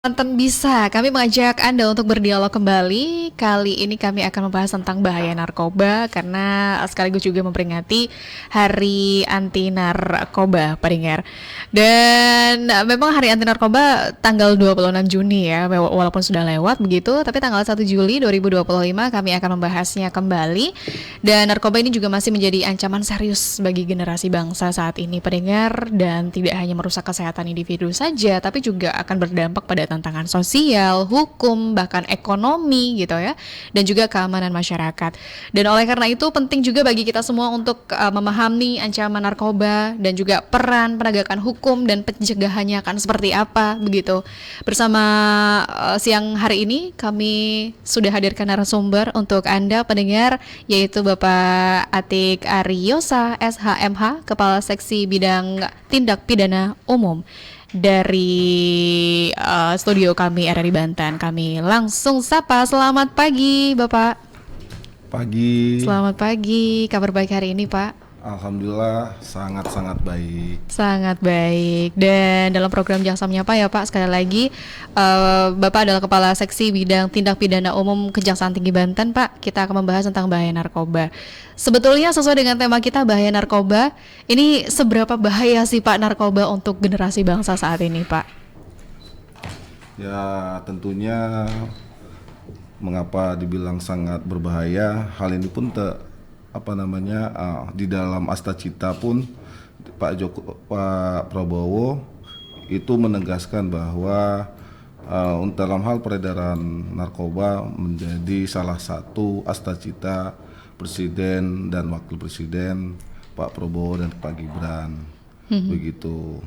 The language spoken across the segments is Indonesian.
Tonton bisa, kami mengajak Anda untuk berdialog kembali. Kali ini kami akan membahas tentang bahaya narkoba karena sekaligus juga memperingati Hari Anti Narkoba, pendengar. Dan memang Hari Anti Narkoba tanggal 26 Juni ya, walaupun sudah lewat begitu, tapi tanggal 1 Juli 2025 kami akan membahasnya kembali. Dan narkoba ini juga masih menjadi ancaman serius bagi generasi bangsa saat ini, pendengar, dan tidak hanya merusak kesehatan individu saja, tapi juga akan berdampak pada tantangan sosial, hukum, bahkan ekonomi gitu ya, dan juga keamanan masyarakat. Dan oleh karena itu penting juga bagi kita semua untuk memahami ancaman narkoba dan juga peran penegakan hukum dan pencegahannya akan seperti apa begitu. Bersama siang hari ini kami sudah hadirkan narasumber untuk Anda pendengar, yaitu Bapak Atik Aryosa SHMH, Kepala Seksi Bidang Tindak Pidana Umum dari studio kami RRI Banten. Kami langsung sapa. Selamat pagi Bapak. Pagi. Selamat pagi. Kabar baik hari ini Pak? Alhamdulillah sangat-sangat baik. Sangat baik. Dan dalam program Jaksa Menyapa ya Pak, sekali lagi Bapak adalah Kepala Seksi Bidang Tindak Pidana Umum Kejaksaan Tinggi Banten Pak. Kita akan membahas tentang bahaya narkoba. Sebetulnya sesuai dengan tema kita bahaya narkoba, ini seberapa bahaya sih Pak narkoba untuk generasi bangsa saat ini Pak? Ya tentunya mengapa dibilang sangat berbahaya, hal ini pun di dalam Asta Cita pun Pak Prabowo itu menegaskan bahwa dalam hal peredaran narkoba menjadi salah satu Asta Cita Presiden dan Wakil Presiden Pak Prabowo dan Pak Gibran. Begitu.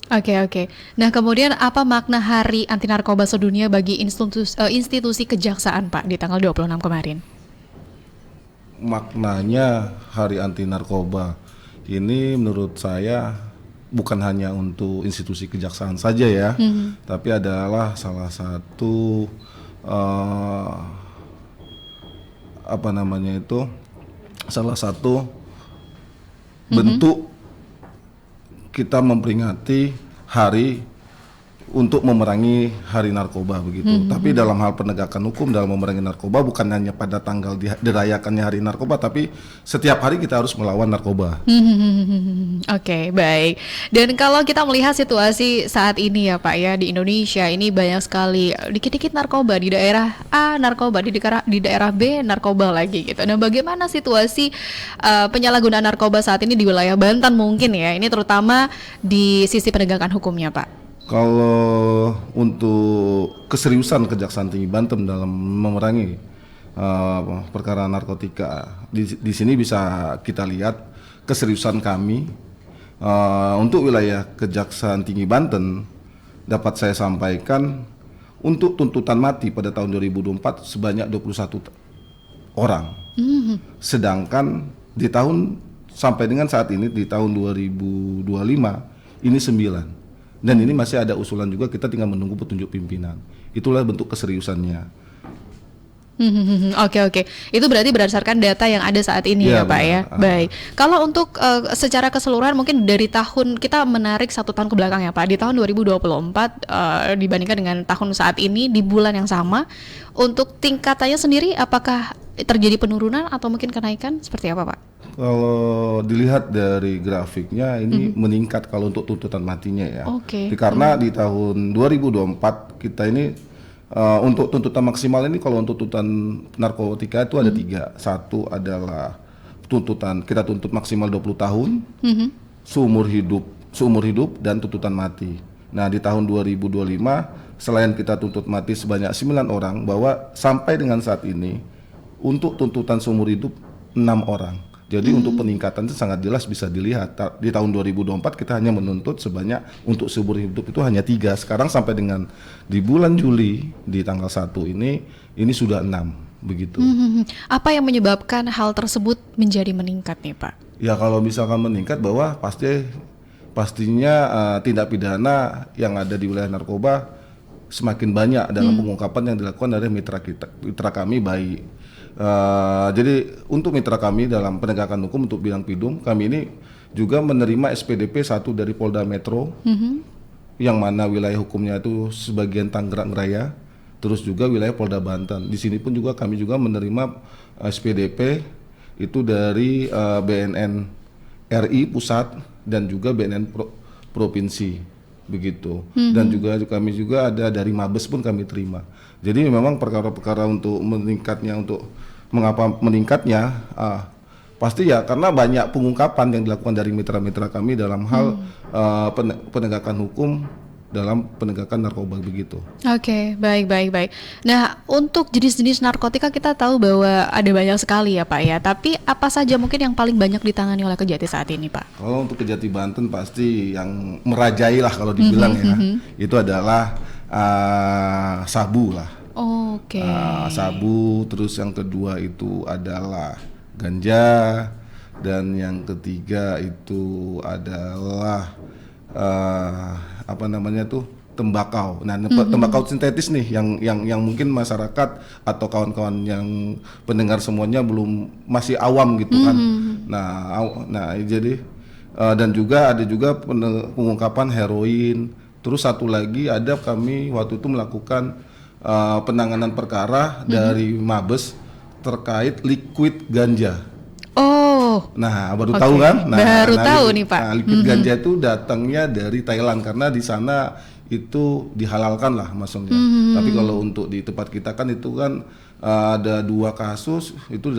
Oke. Nah kemudian apa makna Hari Anti Narkoba Sedunia bagi institusi kejaksaan Pak di tanggal 26 kemarin? Maknanya Hari Anti Narkoba ini menurut saya bukan hanya untuk institusi kejaksaan saja ya, tapi adalah salah satu salah satu bentuk kita memperingati hari untuk memerangi Hari Narkoba begitu. Tapi dalam hal penegakan hukum dalam memerangi narkoba bukan hanya pada tanggal dirayakannya Hari Narkoba, tapi setiap hari kita harus melawan narkoba. Oke, baik. Dan kalau kita melihat situasi saat ini ya Pak ya di Indonesia ini banyak sekali dikit-dikit narkoba di daerah A, narkoba di daerah B, narkoba lagi gitu. Nah, bagaimana situasi penyalahgunaan narkoba saat ini di wilayah Banten mungkin ya? Ini terutama di sisi penegakan hukumnya Pak. Kalau untuk keseriusan Kejaksaan Tinggi Banten dalam memerangi perkara narkotika, di sini bisa kita lihat keseriusan kami untuk wilayah Kejaksaan Tinggi Banten. Dapat saya sampaikan untuk tuntutan mati pada tahun 2024 sebanyak 21 orang. Sedangkan di tahun sampai dengan saat ini di tahun 2025 ini 9. Dan ini masih ada usulan juga, kita tinggal menunggu petunjuk pimpinan. Itulah bentuk keseriusannya. Oke. Itu berarti berdasarkan data yang ada saat ini ya Pak ya. Baik. Kalau untuk secara keseluruhan mungkin dari tahun kita menarik 1 tahun ke belakang ya Pak. Di tahun 2024 dibandingkan dengan tahun saat ini di bulan yang sama, untuk tingkatannya sendiri apakah terjadi penurunan atau mungkin kenaikan seperti apa Pak? Kalau dilihat dari grafiknya ini meningkat kalau untuk tuntutan matinya ya. Karena di tahun 2024 kita ini untuk tuntutan maksimal ini, kalau untuk tuntutan narkotika itu ada 3. Satu adalah tuntutan kita tuntut maksimal 20 tahun, seumur hidup dan tuntutan mati. Nah di tahun 2025 selain kita tuntut mati sebanyak 9 orang, bahwa sampai dengan saat ini untuk tuntutan seumur hidup 6 orang. Jadi untuk peningkatan itu sangat jelas bisa dilihat. Di tahun 2024 kita hanya menuntut sebanyak untuk seumur hidup itu hanya 3. Sekarang sampai dengan di bulan Juli di tanggal 1 ini sudah 6 begitu. Apa yang menyebabkan hal tersebut menjadi meningkat nih Pak? Ya kalau misalkan meningkat bahwa pastinya tindak pidana yang ada di wilayah narkoba semakin banyak dalam pengungkapan yang dilakukan dari mitra kami baik. Jadi untuk mitra kami dalam penegakan hukum untuk bidang pidum, kami ini juga menerima SPDP 1 dari Polda Metro yang mana wilayah hukumnya itu sebagian Tangerang Raya, terus juga wilayah Polda Banten. Di sini pun juga kami juga menerima SPDP itu dari BNN RI pusat dan juga BNN provinsi begitu. Dan juga kami juga ada dari Mabes pun kami terima. Jadi memang perkara-perkara untuk mengapa meningkatnya pasti ya karena banyak pengungkapan yang dilakukan dari mitra-mitra kami dalam hal penegakan hukum dalam penegakan narkoba begitu. Oke, baik. Nah, untuk jenis-jenis narkotika kita tahu bahwa ada banyak sekali ya Pak ya. Tapi apa saja mungkin yang paling banyak ditangani oleh Kejati saat ini Pak? Kalau untuk Kejati Banten pasti yang merajai lah kalau dibilang itu adalah sabu lah. Oke. Sabu, terus yang kedua itu adalah ganja, dan yang ketiga itu adalah tembakau. Nah, tembakau sintetis nih yang mungkin masyarakat atau kawan-kawan yang pendengar semuanya masih awam gitu kan. Nah jadi dan juga ada juga pengungkapan heroin. Terus satu lagi kami waktu itu melakukan penanganan perkara dari Mabes terkait liquid ganja. Nah, baru tahu kan? Baru tahu nih Pak. Liquid ganja itu datangnya dari Thailand karena di sana itu dihalalkan lah maksudnya. Tapi kalau untuk di tempat kita kan itu kan ada 2 kasus itu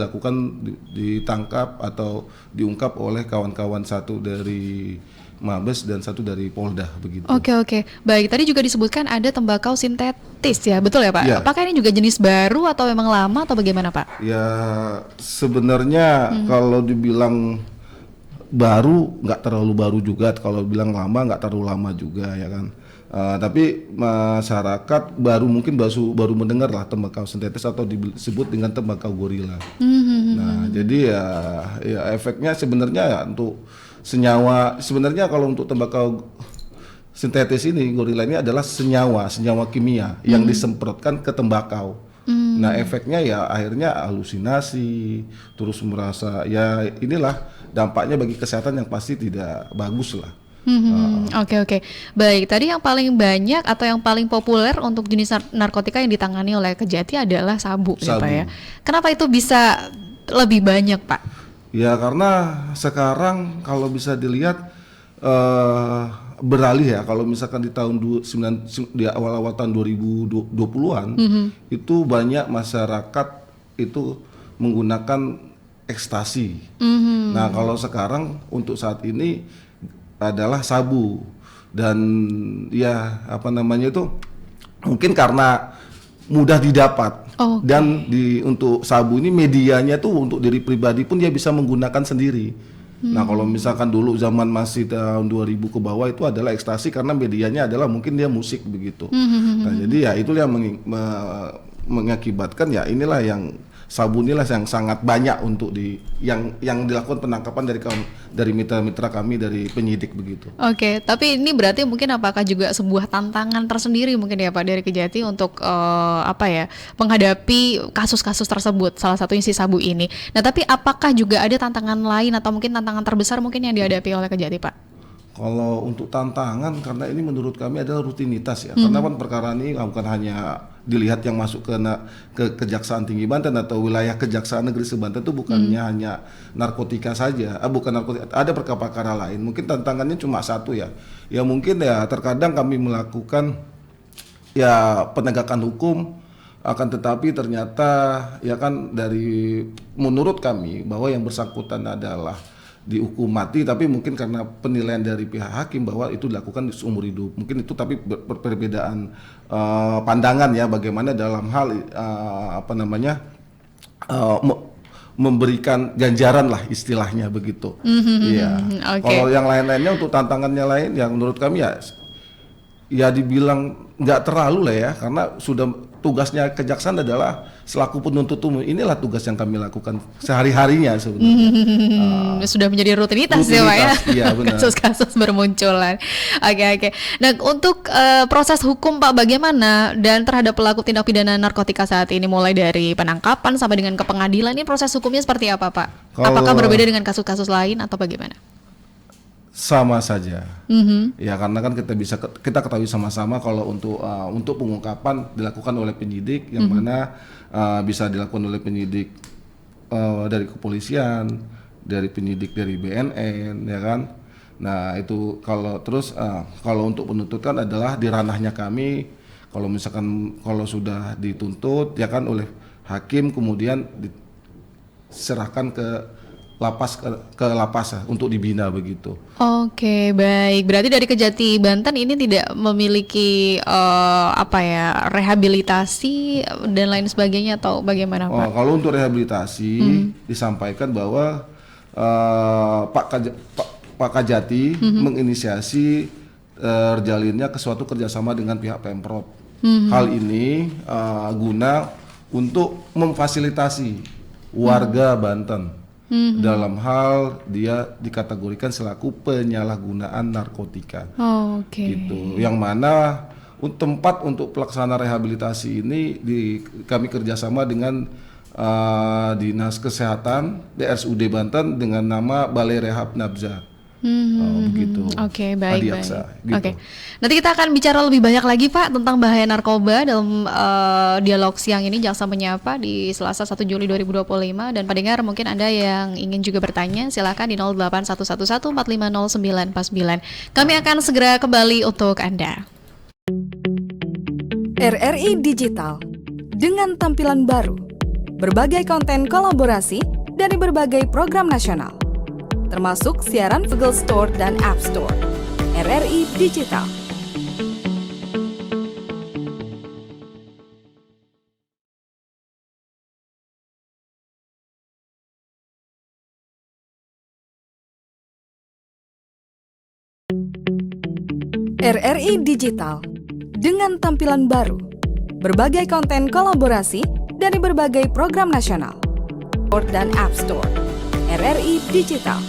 ditangkap atau diungkap oleh kawan-kawan, satu dari Mabes dan satu dari Polda begitu. Oke. Baik, tadi juga disebutkan ada tembakau sintetis ya, betul ya Pak? Ya. Apakah ini juga jenis baru atau memang lama atau bagaimana Pak? Ya sebenarnya kalau dibilang baru nggak terlalu baru juga, kalau bilang lama nggak terlalu lama juga ya kan. Tapi masyarakat mungkin baru mendengar lah tembakau sintetis atau disebut dengan tembakau gorila. Nah jadi ya efeknya sebenarnya ya untuk senyawa, sebenarnya kalau untuk tembakau sintetis ini, gorila ini adalah senyawa kimia yang disemprotkan ke tembakau. Nah efeknya ya akhirnya halusinasi, terus merasa ya inilah dampaknya bagi kesehatan yang pasti tidak bagus lah. Oke. Baik, tadi yang paling banyak atau yang paling populer untuk jenis narkotika yang ditangani oleh Kejati adalah sabu. Ya Pak ya. Kenapa itu bisa lebih banyak Pak? Ya karena sekarang kalau bisa dilihat beralih ya, kalau misalkan di di awal-awal tahun 2020-an itu banyak masyarakat itu menggunakan ekstasi. Nah kalau sekarang untuk saat ini adalah sabu, dan ya mungkin karena mudah didapat. Dan untuk sabu ini medianya tuh untuk diri pribadi pun dia bisa menggunakan sendiri. Nah kalau misalkan dulu zaman masih tahun 2000 ke bawah itu adalah ekstasi karena medianya adalah mungkin dia musik begitu. Nah jadi ya itulah yang mengakibatkan ya inilah yang sabu inilah yang sangat banyak untuk yang dilakukan penangkapan dari mitra-mitra kami dari penyidik begitu. Oke, tapi ini berarti mungkin apakah juga sebuah tantangan tersendiri mungkin ya Pak dari Kejati untuk menghadapi kasus-kasus tersebut, salah satunya si sabu ini. Nah, tapi apakah juga ada tantangan lain atau mungkin tantangan terbesar mungkin yang dihadapi oleh Kejati Pak? Kalau untuk tantangan, karena ini menurut kami adalah rutinitas ya, karena kan perkara ini bukan hanya dilihat yang masuk ke Kejaksaan Tinggi Banten atau wilayah Kejaksaan Negeri Banten itu bukannya hanya narkotika saja, bukan narkotika, ada perkara lain. Mungkin tantangannya cuma satu ya mungkin ya terkadang kami melakukan ya penegakan hukum, akan tetapi ternyata ya kan dari menurut kami bahwa yang bersangkutan adalah dihukum mati, tapi mungkin karena penilaian dari pihak hakim bahwa itu dilakukan seumur hidup. Mungkin itu tapi perbedaan pandangan ya bagaimana dalam hal memberikan ganjaran lah istilahnya begitu. Iya. Kalau yang lain-lainnya untuk tantangannya lain yang menurut kami ya dibilang nggak terlalu lah ya, karena sudah tugasnya kejaksaan adalah selaku penuntut umum, inilah tugas yang kami lakukan sehari-harinya sebenarnya. Sudah menjadi rutinitas ya Pak ya, iya, benar. Kasus-kasus bermunculan. Oke. Nah untuk proses hukum Pak bagaimana dan terhadap pelaku tindak pidana narkotika saat ini, mulai dari penangkapan sampai dengan ke pengadilan, ini proses hukumnya seperti apa Pak? Apakah berbeda dengan kasus-kasus lain atau bagaimana? sama saja. Ya karena kan kita ketahui sama-sama kalau untuk pengungkapan dilakukan oleh penyidik yang mana bisa dilakukan oleh penyidik dari kepolisian, dari penyidik dari BNN, ya kan. Nah itu kalau untuk penuntutan adalah di ranahnya kami. Kalau misalkan kalau sudah dituntut ya kan oleh hakim, kemudian diserahkan ke lapas ya, untuk dibina begitu. Oke, baik. Berarti dari Kejati Banten ini tidak memiliki rehabilitasi dan lain sebagainya atau bagaimana, Pak? Kalau untuk rehabilitasi disampaikan bahwa Pak Kajati menginisiasi terjalinnya suatu kerjasama dengan pihak Pemprov. Hal ini guna untuk memfasilitasi warga Banten dalam hal dia dikategorikan selaku penyalahgunaan narkotika. Gitu. Yang mana tempat untuk pelaksanaan rehabilitasi ini kami kerjasama dengan Dinas Kesehatan DRSUD Banten dengan nama Balai Rehab Nabza. Begitu. Oke, baik. Gitu. Oke. Nanti kita akan bicara lebih banyak lagi, Pak, tentang bahaya narkoba dalam dialog siang ini Jaksa Menyapa di Selasa 1 Juli 2025. Dan pendengar mungkin Anda yang ingin juga bertanya, silakan di 08111450949. Kami akan segera kembali untuk Anda. RRI Digital dengan tampilan baru, berbagai konten kolaborasi dari berbagai program nasional, termasuk siaran Google Store dan App Store. RRI Digital. RRI Digital dengan tampilan baru, berbagai konten kolaborasi dari berbagai program nasional dan App Store. RRI Digital.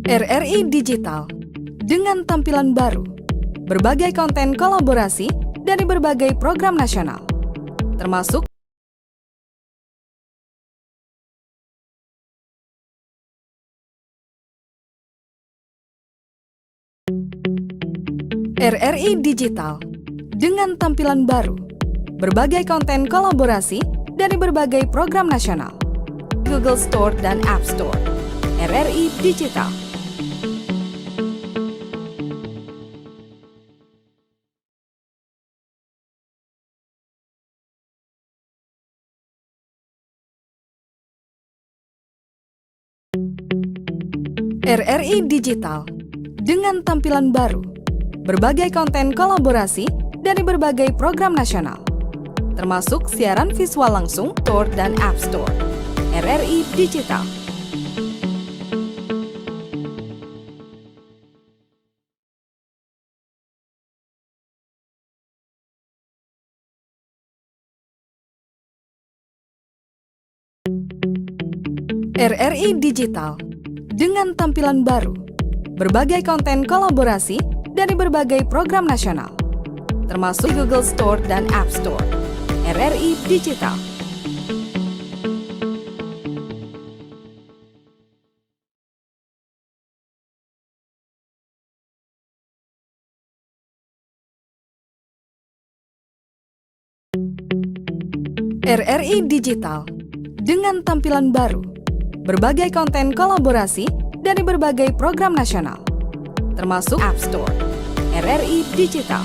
RRI Digital dengan tampilan baru, berbagai konten kolaborasi dari berbagai program nasional, termasuk RRI Digital dengan tampilan baru, berbagai konten kolaborasi dari berbagai program nasional, Google Store dan App Store. RRI Digital. RRI Digital dengan tampilan baru, berbagai konten kolaborasi dari berbagai program nasional, termasuk siaran visual langsung, Store dan App Store. RRI Digital. RRI Digital dengan tampilan baru, berbagai konten kolaborasi dari berbagai program nasional, termasuk Google Store dan App Store. RRI Digital. RRI Digital dengan tampilan baru, berbagai konten kolaborasi dari berbagai program nasional, termasuk App Store. RRI Digital.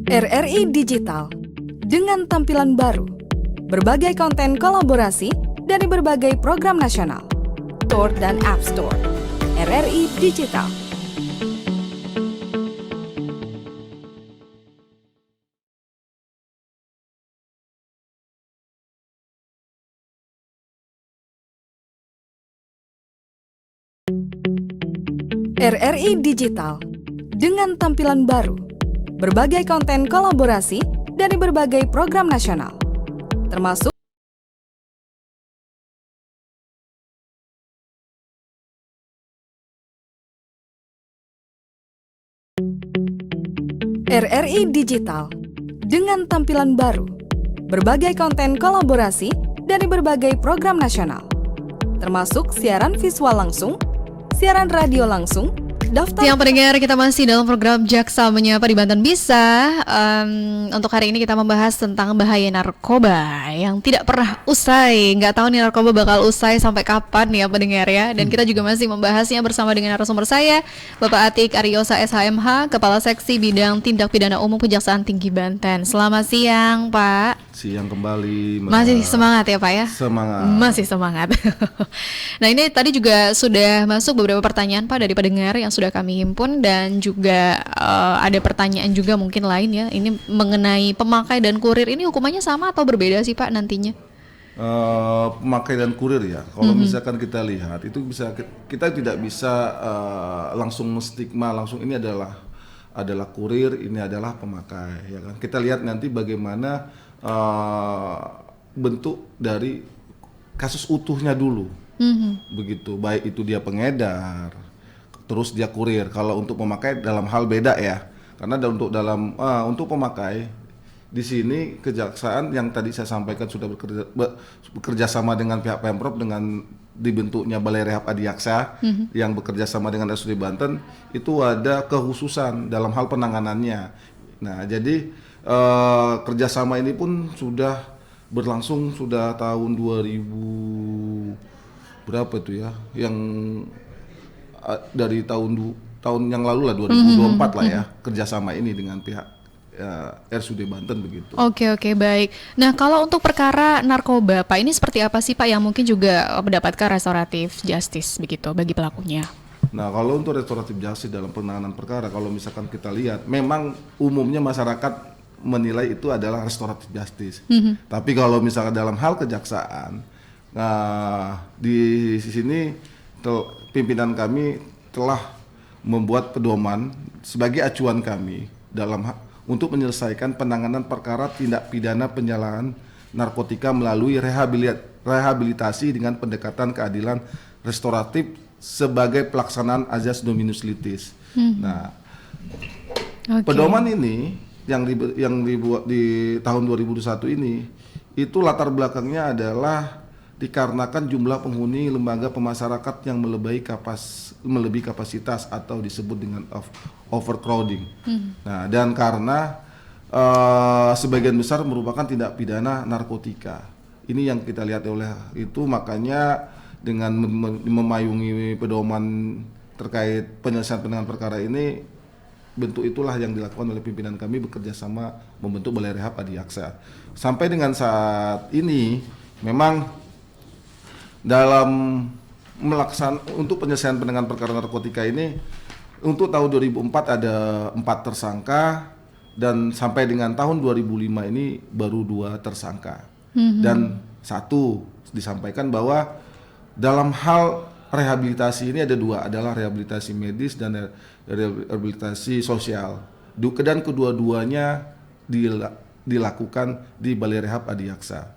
RRI Digital dengan tampilan baru, berbagai konten kolaborasi dari berbagai program nasional, Store dan App Store. RRI Digital. RRI Digital dengan tampilan baru, berbagai konten kolaborasi dari berbagai program nasional, termasuk RRI Digital dengan tampilan baru, berbagai konten kolaborasi dari berbagai program nasional, termasuk siaran visual langsung, siaran radio langsung, daftar. Yang pendengar, kita masih dalam program Jaksa Menyapa di Banten Bisa. Untuk hari ini kita membahas tentang bahaya narkoba yang tidak pernah usai. Nggak tahu nih narkoba bakal usai sampai kapan ya pendengar ya. Dan kita juga masih membahasnya bersama dengan narasumber saya, Bapak Atik Aryosa SHMH, Kepala Seksi Bidang Tindak Pidana Umum Kejaksaan Tinggi Banten. Selamat siang Pak. Siang kembali. Masih semangat ya Pak ya? Semangat. Masih semangat. Nah ini tadi juga sudah masuk beberapa pertanyaan Pak dari pendengar yang sudah kami himpun, dan juga ada pertanyaan juga mungkin lain ya. Ini mengenai pemakai dan kurir, ini hukumannya sama atau berbeda sih Pak nantinya? Pemakai dan kurir ya. Kalau misalkan kita lihat itu bisa, kita tidak bisa langsung stigma langsung ini adalah kurir, ini adalah pemakai ya kan. Kita lihat nanti bagaimana bentuk dari kasus utuhnya dulu. Begitu, baik itu dia pengedar, terus dia kurir. Kalau untuk pemakai dalam hal beda ya, karena untuk pemakai di sini kejaksaan yang tadi saya sampaikan sudah bekerja sama dengan pihak Pemprov dengan dibentuknya Balai Rehab Adiaksa yang bekerja sama dengan RSUD Banten, itu ada kekhususan dalam hal penanganannya. Nah jadi kerjasama ini pun sudah berlangsung sudah tahun 2000 berapa itu ya, yang dari tahun yang lalu lah 2024 lah ya, kerjasama ini dengan pihak RSUD Banten begitu. Oke, baik. Nah kalau untuk perkara narkoba Pak, ini seperti apa sih Pak yang mungkin juga mendapatkan restoratif justice begitu bagi pelakunya? Nah kalau untuk restoratif justice dalam penanganan perkara, kalau misalkan kita lihat, memang umumnya masyarakat menilai itu adalah restoratif justice. Tapi kalau misalkan dalam hal kejaksaan, nah di sini pimpinan kami telah membuat pedoman sebagai acuan kami untuk menyelesaikan penanganan perkara tindak pidana penyalahgunaan narkotika melalui rehabilitasi dengan pendekatan keadilan restoratif sebagai pelaksanaan azas dominus litis. Nah, pedoman ini yang dibuat di tahun 2021 ini, itu latar belakangnya adalah dikarenakan jumlah penghuni lembaga pemasyarakat yang melebihi kapasitas atau disebut dengan overcrowding. Nah, dan karena sebagian besar merupakan tindak pidana narkotika. Ini yang kita lihat oleh itu, makanya dengan memayungi pedoman terkait penyelesaian penanganan perkara ini, bentuk itulah yang dilakukan oleh pimpinan kami bekerja sama membentuk Balai Rehab Adiaksa. Sampai dengan saat ini memang dalam untuk penyelesaian penanganan perkara narkotika ini, untuk tahun 2004 ada 4 tersangka, dan sampai dengan tahun 2005 ini baru 2 tersangka. Dan 1 disampaikan bahwa dalam hal rehabilitasi ini ada 2, adalah rehabilitasi medis dan rehabilitasi sosial. Dan kedua-duanya dilakukan di Balai Rehab Adiaksa.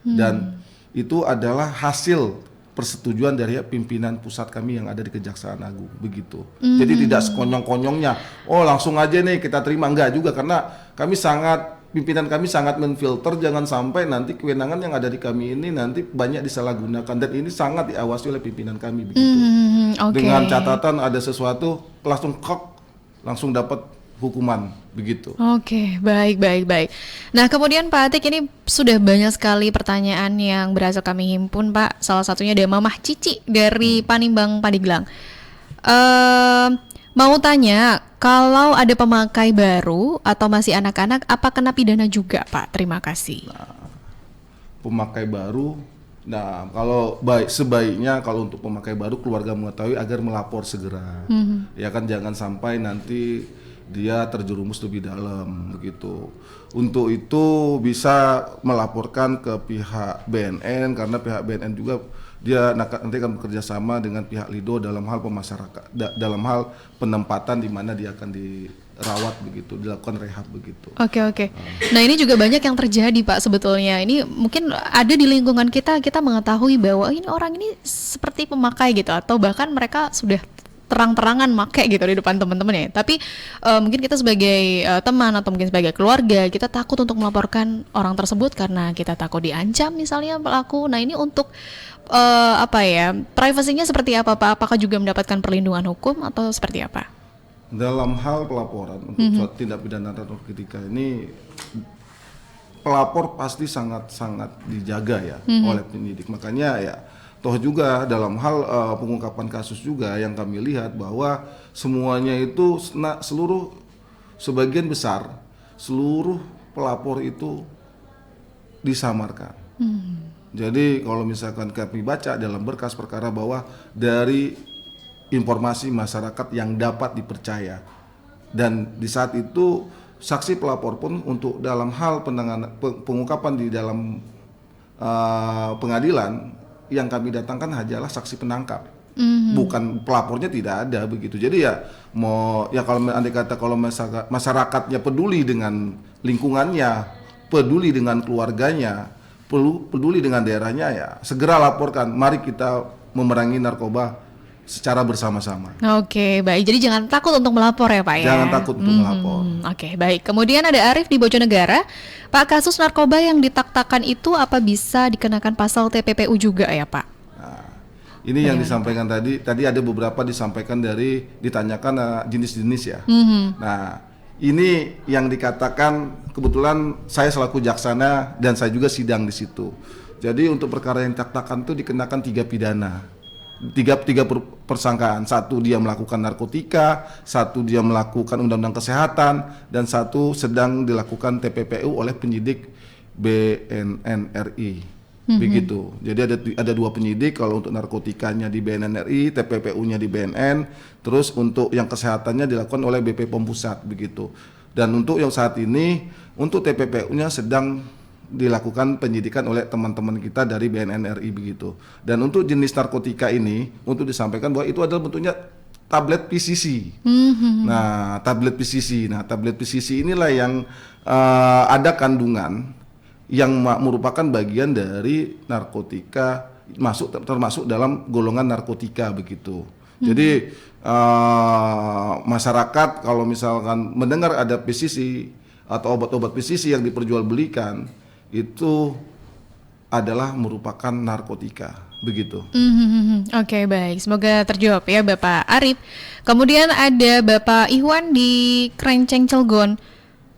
Dan itu adalah hasil persetujuan dari pimpinan pusat kami yang ada di Kejaksaan Agung begitu. Jadi tidak sekonyong-konyongnya, oh langsung aja nih kita terima, enggak juga, karena pimpinan kami sangat menfilter jangan sampai nanti kewenangan yang ada di kami ini nanti banyak disalahgunakan, dan ini sangat diawasi oleh pimpinan kami begitu. Dengan catatan ada sesuatu langsung dapat hukuman begitu. Oke, baik. Nah, kemudian Pak Atik, ini sudah banyak sekali pertanyaan yang berhasil kami himpun Pak. Salah satunya ada Mamah Cici dari Panimbang Pandeglang. Mau tanya, kalau ada pemakai baru atau masih anak-anak, apa kena pidana juga Pak? Terima kasih. Nah, pemakai baru, kalau sebaiknya kalau untuk pemakai baru keluarga mengetahui agar melapor segera. Ya kan, jangan sampai nanti dia terjerumus lebih dalam begitu. Untuk itu bisa melaporkan ke pihak BNN, karena pihak BNN juga dia nanti akan bekerja sama dengan pihak Lido dalam hal pemasyarakat, dalam hal penempatan di mana dia akan dirawat begitu, dilakukan rehab begitu. Oke. Nah ini juga banyak yang terjadi Pak sebetulnya. Ini mungkin ada di lingkungan kita mengetahui bahwa ini orang ini seperti pemakai gitu, atau bahkan mereka sudah terang-terangan make gitu di depan teman-teman ya. Tapi mungkin kita sebagai teman atau mungkin sebagai keluarga, kita takut untuk melaporkan orang tersebut karena kita takut diancam misalnya pelaku. Nah ini untuk privasinya seperti apa Pak? Apakah juga mendapatkan perlindungan hukum atau seperti apa? Dalam hal pelaporan untuk tindak pidana narkotika ini, pelapor pasti sangat-sangat dijaga ya oleh penyidik. Makanya ya toh juga dalam hal pengungkapan kasus juga yang kami lihat bahwa semuanya itu sebagian besar seluruh pelapor itu disamarkan. Jadi kalau misalkan kami baca dalam berkas perkara bahwa dari informasi masyarakat yang dapat dipercaya, dan di saat itu saksi pelapor pun untuk dalam hal penanganan pengungkapan di dalam pengadilan yang kami datangkan hanyalah saksi penangkap, bukan pelapornya tidak ada begitu. Jadi kalau masyarakatnya peduli dengan lingkungannya, peduli dengan keluarganya, peduli dengan daerahnya, ya segera laporkan. Mari kita memerangi narkoba secara bersama-sama. Oke, baik. Jadi jangan takut untuk melapor ya Pak ya? Jangan takut untuk melapor. Oke, baik. Kemudian ada Arif di Bojonegara. Pak, kasus narkoba yang ditaktakan itu apa bisa dikenakan pasal TPPU juga ya Pak? Nah, ini yang disampaikan tadi ada beberapa disampaikan ditanyakan jenis-jenis ya. Nah, ini yang dikatakan, kebetulan saya selaku jaksana dan saya juga sidang di situ. Jadi untuk perkara yang ditaktakan itu dikenakan 3 pidana. Tiga persangkaan. 1 dia melakukan narkotika, 1 dia melakukan undang-undang kesehatan, dan 1 sedang dilakukan TPPU oleh penyidik BNN RI. Begitu. Jadi ada 2 penyidik, kalau untuk narkotikanya di BNN RI, TPPU-nya di BNN, terus untuk yang kesehatannya dilakukan oleh BP POM Pusat begitu. Dan untuk yang saat ini untuk TPPU-nya sedang dilakukan penyidikan oleh teman-teman kita dari BNN RI begitu. Dan untuk jenis narkotika ini untuk disampaikan bahwa itu adalah bentuknya tablet PCC. Nah, tablet PCC inilah yang ada kandungan yang merupakan bagian dari narkotika, termasuk dalam golongan narkotika begitu. Jadi masyarakat kalau misalkan mendengar ada PCC atau obat-obat PCC yang diperjualbelikan, itu adalah merupakan narkotika begitu. Oke, baik. Semoga terjawab ya Bapak Arif. Kemudian ada Bapak Iwan di Krenceng Cilegon.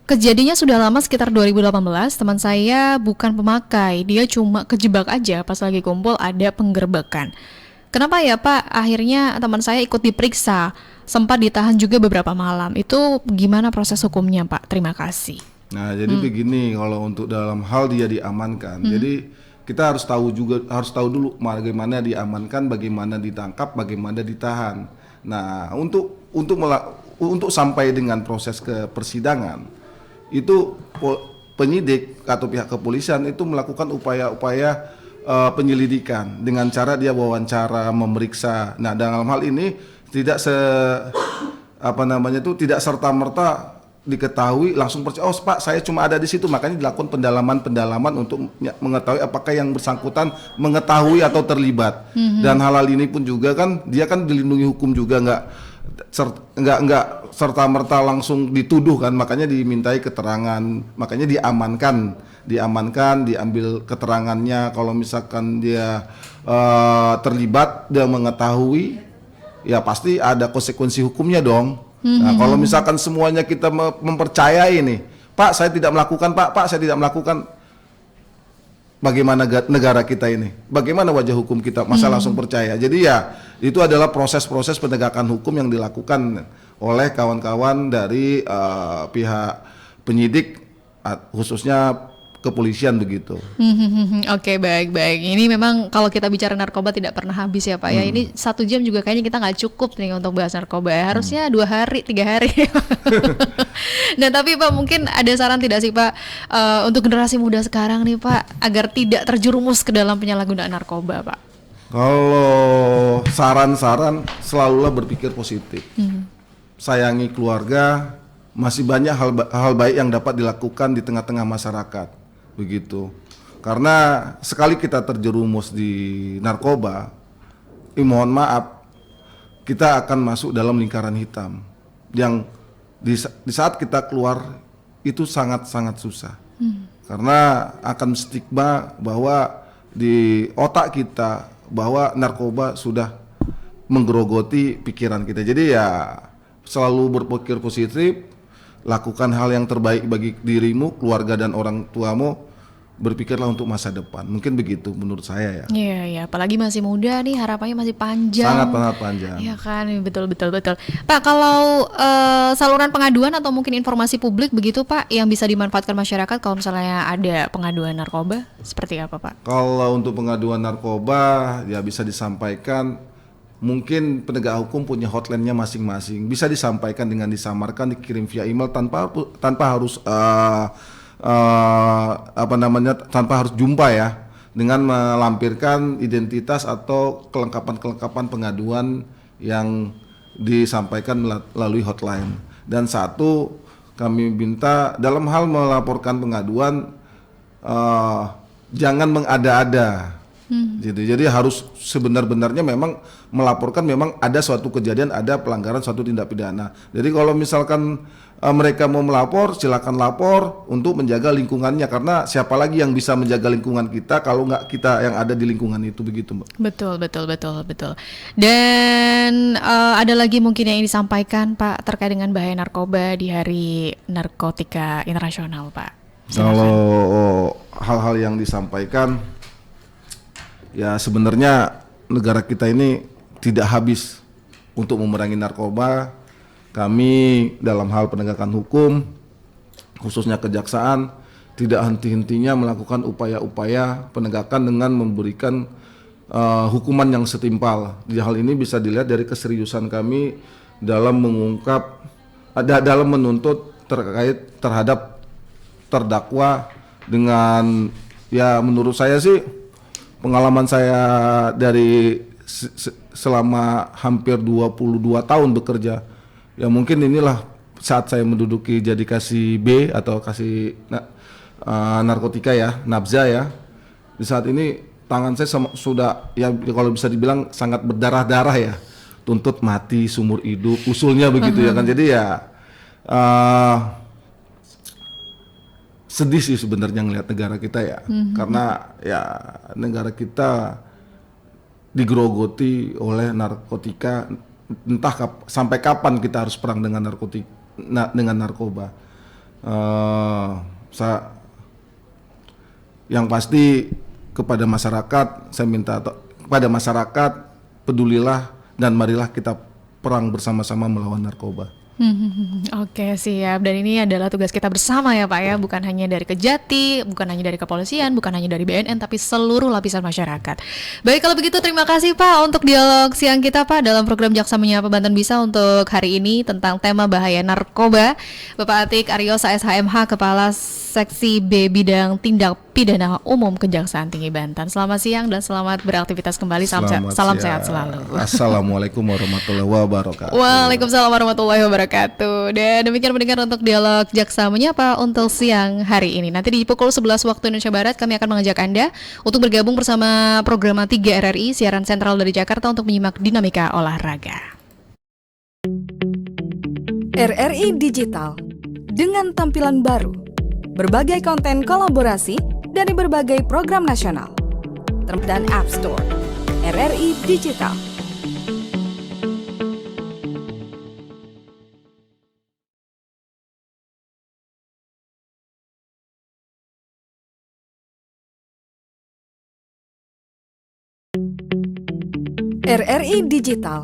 Kejadiannya sudah lama, sekitar 2018. Teman saya bukan pemakai, dia cuma kejebak aja pas lagi kumpul ada penggerbekan. Kenapa ya Pak? Akhirnya teman saya ikut diperiksa, sempat ditahan juga beberapa malam. Itu gimana proses hukumnya Pak? Terima kasih. Nah, jadi begini, kalau untuk dalam hal dia diamankan, jadi kita harus tahu dulu bagaimana diamankan, bagaimana ditangkap, bagaimana ditahan. Nah, untuk sampai dengan proses ke persidangan, itu penyidik atau pihak kepolisian itu melakukan upaya-upaya penyelidikan dengan cara dia wawancara, memeriksa. Nah, dalam hal ini tidak serta-merta diketahui langsung percaya, oh Pak saya cuma ada di situ, makanya dilakukan pendalaman untuk mengetahui apakah yang bersangkutan mengetahui atau terlibat. Dan hal ini pun juga kan dia kan dilindungi hukum juga, nggak serta-merta langsung dituduh kan, makanya dimintai keterangan, makanya diamankan, diambil keterangannya. Kalau misalkan dia terlibat dan mengetahui, ya pasti ada konsekuensi hukumnya dong. Nah, kalau misalkan semuanya kita mempercayai nih, Pak saya tidak melakukan, Pak saya tidak melakukan, bagaimana negara kita ini? Bagaimana wajah hukum kita? Masa langsung percaya? Jadi ya itu adalah proses-proses penegakan hukum yang dilakukan oleh kawan-kawan dari pihak penyidik, khususnya kepolisian begitu. Oke, baik. Ini memang kalau kita bicara narkoba tidak pernah habis ya Pak ya. Ini 1 jam juga kayaknya kita nggak cukup nih untuk bahas narkoba. Harusnya 2 hari, 3 hari. Nah tapi Pak, mungkin ada saran tidak sih Pak untuk generasi muda sekarang nih Pak, agar tidak terjerumus ke dalam penyalahgunaan narkoba Pak? Kalau saran-saran selalulah berpikir positif. Sayangi keluarga, masih banyak hal baik yang dapat dilakukan di tengah-tengah masyarakat. Begitu. Karena sekali kita terjerumus di narkoba, mohon maaf, kita akan masuk dalam lingkaran hitam yang di saat kita keluar itu sangat-sangat susah. Karena akan stigma bahwa di otak kita bahwa narkoba sudah menggerogoti pikiran kita. Jadi ya selalu berpikir positif, lakukan hal yang terbaik bagi dirimu, keluarga dan orang tuamu, berpikirlah untuk masa depan. Mungkin begitu menurut saya ya. Iya, iya. Apalagi masih muda nih, harapannya masih panjang. Sangat panjang. Iya kan, betul. Pak, kalau saluran pengaduan atau mungkin informasi publik begitu Pak, yang bisa dimanfaatkan masyarakat kalau misalnya ada pengaduan narkoba, seperti apa Pak? Kalau untuk pengaduan narkoba, ya bisa disampaikan. Mungkin penegak hukum punya hotline-nya masing-masing. Bisa disampaikan dengan disamarkan, dikirim via email tanpa harus tanpa harus jumpa ya, dengan melampirkan identitas atau kelengkapan pengaduan yang disampaikan melalui hotline. Dan satu, kami minta dalam hal melaporkan pengaduan jangan mengada-ada. Jadi harus sebenar-benarnya memang melaporkan memang ada suatu kejadian, ada pelanggaran suatu tindak pidana. Jadi kalau misalkan mereka mau melapor, silakan lapor untuk menjaga lingkungannya, karena siapa lagi yang bisa menjaga lingkungan kita kalau nggak kita yang ada di lingkungan itu, begitu Mbak. Betul. Dan ada lagi mungkin yang ingin disampaikan Pak terkait dengan bahaya narkoba di Hari Narkotika Internasional Pak. Kalau hal-hal yang disampaikan, ya sebenarnya negara kita ini tidak habis untuk memerangi narkoba. Kami dalam hal penegakan hukum, khususnya kejaksaan, tidak henti-hentinya melakukan upaya-upaya penegakan dengan memberikan hukuman yang setimpal. Di hal ini bisa dilihat dari keseriusan kami dalam dalam menuntut terhadap terdakwa dengan, ya menurut saya sih, pengalaman saya dari selama hampir 22 tahun bekerja, ya mungkin inilah saat saya menduduki jadi kasih B atau kasih narkotika ya, nabza ya. Di saat ini tangan saya sudah, ya kalau bisa dibilang sangat berdarah-darah ya, tuntut mati, sumur hidup, usulnya begitu ya kan. Jadi ya sedih sih sebenarnya ngelihat negara kita ya, karena ya negara kita digerogoti oleh narkotika. Entah sampai kapan kita harus perang dengan narkoba. Yang pasti kepada masyarakat, saya minta kepada masyarakat, pedulilah dan marilah kita perang bersama-sama melawan narkoba. Oke, siap. Dan ini adalah tugas kita bersama ya Pak ya, bukan hanya dari Kejati, bukan hanya dari kepolisian, bukan hanya dari BNN, tapi seluruh lapisan masyarakat. Baik, kalau begitu terima kasih Pak untuk dialog siang kita Pak dalam program Jaksa Menyapa Banten Bisa untuk hari ini tentang tema bahaya narkoba. Bapak Atik Aryosa SHMH, Kepala Seksi B Bidang Tindak Pidana Umum Kejaksaan Tinggi Banten. Selamat siang dan selamat beraktivitas kembali. Salam sehat selalu. Assalamualaikum warahmatullahi wabarakatuh. Waalaikumsalam warahmatullahi wabarakatuh. Dan demikian mendengar untuk dialog Jaksa Menyapa untuk siang hari ini. Nanti di pukul 11 waktu Indonesia Barat kami akan mengajak Anda untuk bergabung bersama program 3 RRI siaran sentral dari Jakarta untuk menyimak dinamika olahraga. RRI Digital dengan tampilan baru, berbagai konten kolaborasi dari berbagai program nasional, dan App Store. RRI Digital. RRI Digital